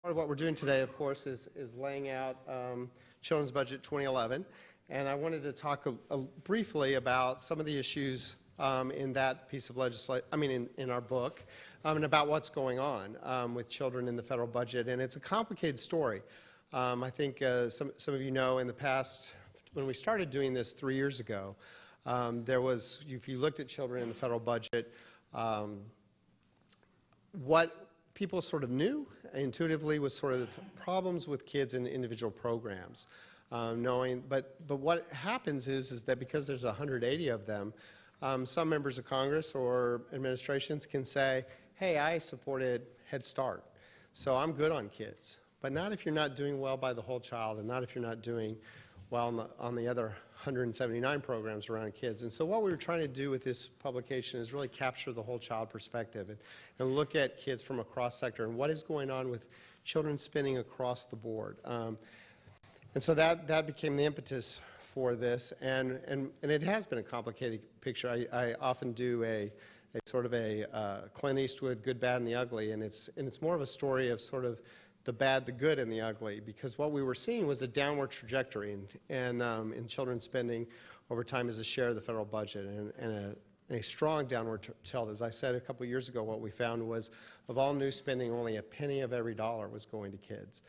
Part of what we're doing today, of course, is laying out Children's Budget 2011, and I wanted to talk briefly about some of the issues in that piece of legislation, in our book, and about what's going on with children in the federal budget. And it's a complicated story. I think some of you know in the past, when we started doing this 3 years ago, there was, if you looked at children in the federal budget, what people sort of knew intuitively was sort of the problems with kids in individual programs. But what happens is that because there's 180 of them, some members of Congress or administrations can say, hey, I supported Head Start, so I'm good on kids. But not if you're not doing well by the whole child, and not if you're not doing well on the other 179 programs around kids. And so what we were trying to do with this publication is really capture the whole child perspective and look at kids from across sector and what is going on with children spending across the board. And so that became the impetus for this, and it has been a complicated picture. I often do a sort of a Clint Eastwood, good, bad, and the ugly, and it's more of a story of sort of the bad, the good, and the ugly, because what we were seeing was a downward trajectory in children's spending over time as a share of the federal budget, and a strong downward tilt. As I said a couple of years ago, what we found was of all new spending, only a penny of every dollar was going to kids.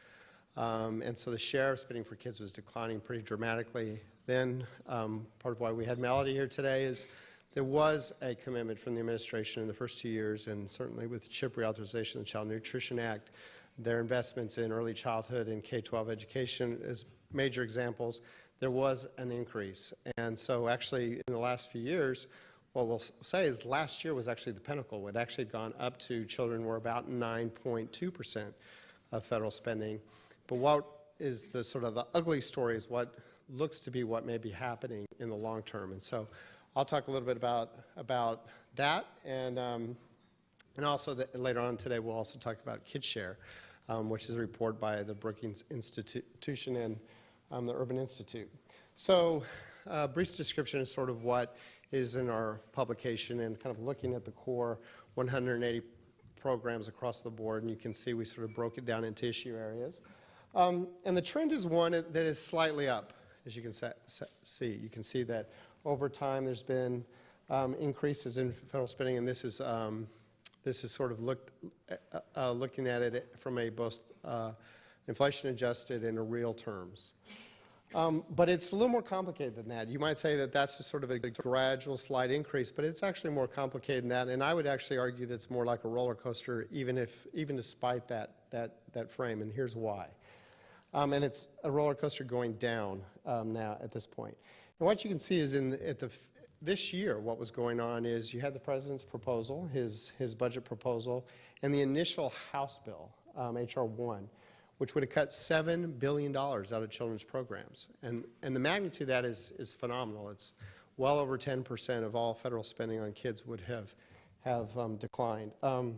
And so the share of spending for kids was declining pretty dramatically. Then part of why we had Melody here today is there was a commitment from the administration in the first 2 years, and certainly with the CHIP reauthorization, the Child Nutrition Act, their investments in early childhood and K-12 education as major examples, there was an increase. And so actually in the last few years, what we'll say is last year was actually the pinnacle. It actually had gone up to children were about 9.2% of federal spending. But what is the sort of the ugly story is what looks to be what may be happening in the long term. And so I'll talk a little bit about that, and also later on today we'll also talk about KidShare, which is a report by the Brookings Institution and the Urban Institute. So brief description is sort of what is in our publication and kind of looking at the core 180 programs across the board, and you can see we sort of broke it down into issue areas. And the trend is one that is slightly up, as you can see. You can see that over time there's been increases in federal spending, and this is sort of looking at it from a both inflation adjusted and in real terms. But it's a little more complicated than that. You might say that that's just sort of a gradual slight increase, but it's actually more complicated than that, and I would actually argue that it's more like a roller coaster even despite that frame, and here's why. And it's a roller coaster going down now at this point. And what you can see is this year, what was going on is you had the president's proposal, his budget proposal, and the initial House bill, H.R. 1, which would have cut $7 billion out of children's programs. And the magnitude of that is phenomenal. It's well over 10% of all federal spending on kids would have declined. And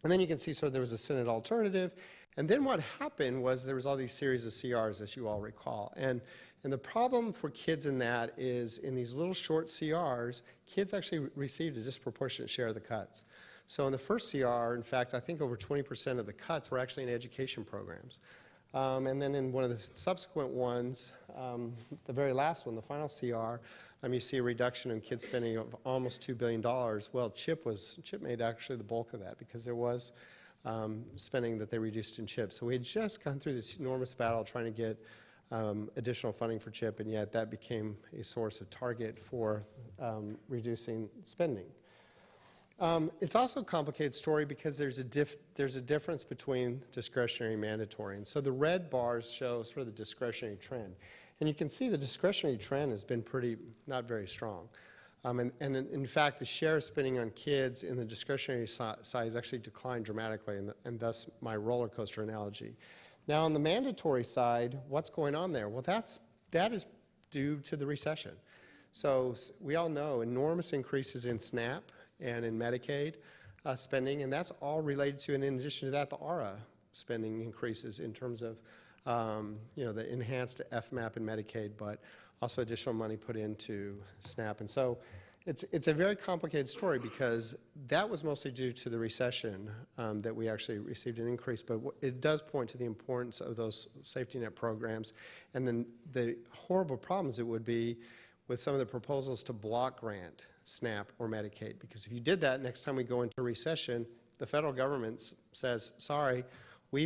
then you can see, so there was a Senate alternative. And then what happened was there was all these series of CRs, as you all recall. And the problem for kids in that is in these little short CRs, kids actually received a disproportionate share of the cuts. So in the first CR, in fact, I think over 20% of the cuts were actually in education programs. And then in one of the subsequent ones, the very last one, the final CR, you see a reduction in kids spending of almost $2 billion. Well, CHIP made actually the bulk of that because there was spending that they reduced in CHIP. So we had just gone through this enormous battle trying to get additional funding for CHIP, and yet that became a source of target for reducing spending. It's also a complicated story because there's a difference between discretionary and mandatory. And so the red bars show sort of the discretionary trend. And you can see the discretionary trend has been not very strong. And in fact, the share of spending on kids in the discretionary side has actually declined dramatically, and thus my roller coaster analogy. Now, on the mandatory side, what's going on there? Well, that is due to the recession. So we all know enormous increases in SNAP and in Medicaid spending, and that's all related to, and in addition to that, the ARA spending increases in terms of the enhanced FMAP and Medicaid, but also additional money put into SNAP. And so It's a very complicated story because that was mostly due to the recession that we actually received an increase, but it does point to the importance of those safety net programs and then the horrible problems it would be with some of the proposals to block grant SNAP or Medicaid, because if you did that, next time we go into recession, the federal government says, sorry, we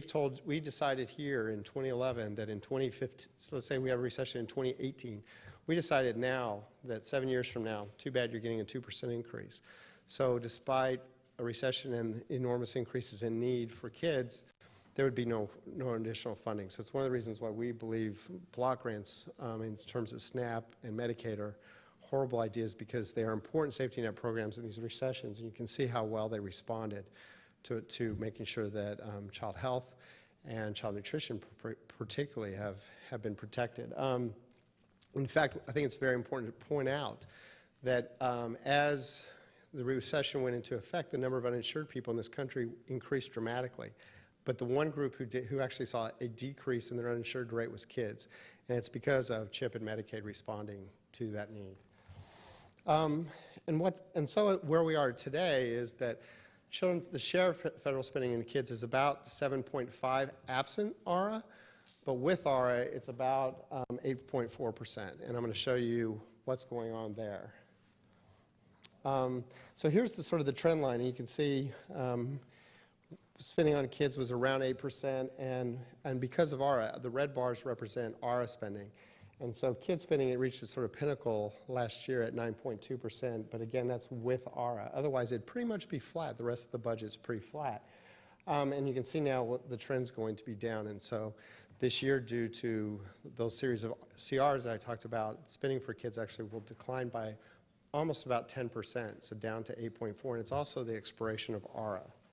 decided here in 2011 that in 2015, so let's say we have a recession in 2018, we decided now that 7 years from now, too bad you're getting a 2% increase. So despite a recession and enormous increases in need for kids, there would be no additional funding. So it's one of the reasons why we believe block grants in terms of SNAP and Medicaid are horrible ideas, because they are important safety net programs in these recessions, and you can see how well they responded to making sure that child health and child nutrition particularly have been protected. In fact, I think it's very important to point out that as the recession went into effect, the number of uninsured people in this country increased dramatically. But the one group who actually saw a decrease in their uninsured rate was kids. And it's because of CHIP and Medicaid responding to that need. So where we are today is that the share of federal spending in kids is about 7.5 absent ARA. But with ARA, it's about 8.4%, and I'm going to show you what's going on there. So here's the sort of the trend line, and you can see spending on kids was around 8%, and because of ARA, the red bars represent ARA spending. And so kid spending, it reached its sort of pinnacle last year at 9.2%, but again, that's with ARA. Otherwise, it'd pretty much be flat. The rest of the budget's pretty flat. And you can see now what the trend's going to be down, and so this year, due to those series of CRs that I talked about, spending for kids actually will decline by almost about 10%, so down to 8.4, and it's also the expiration of ARA.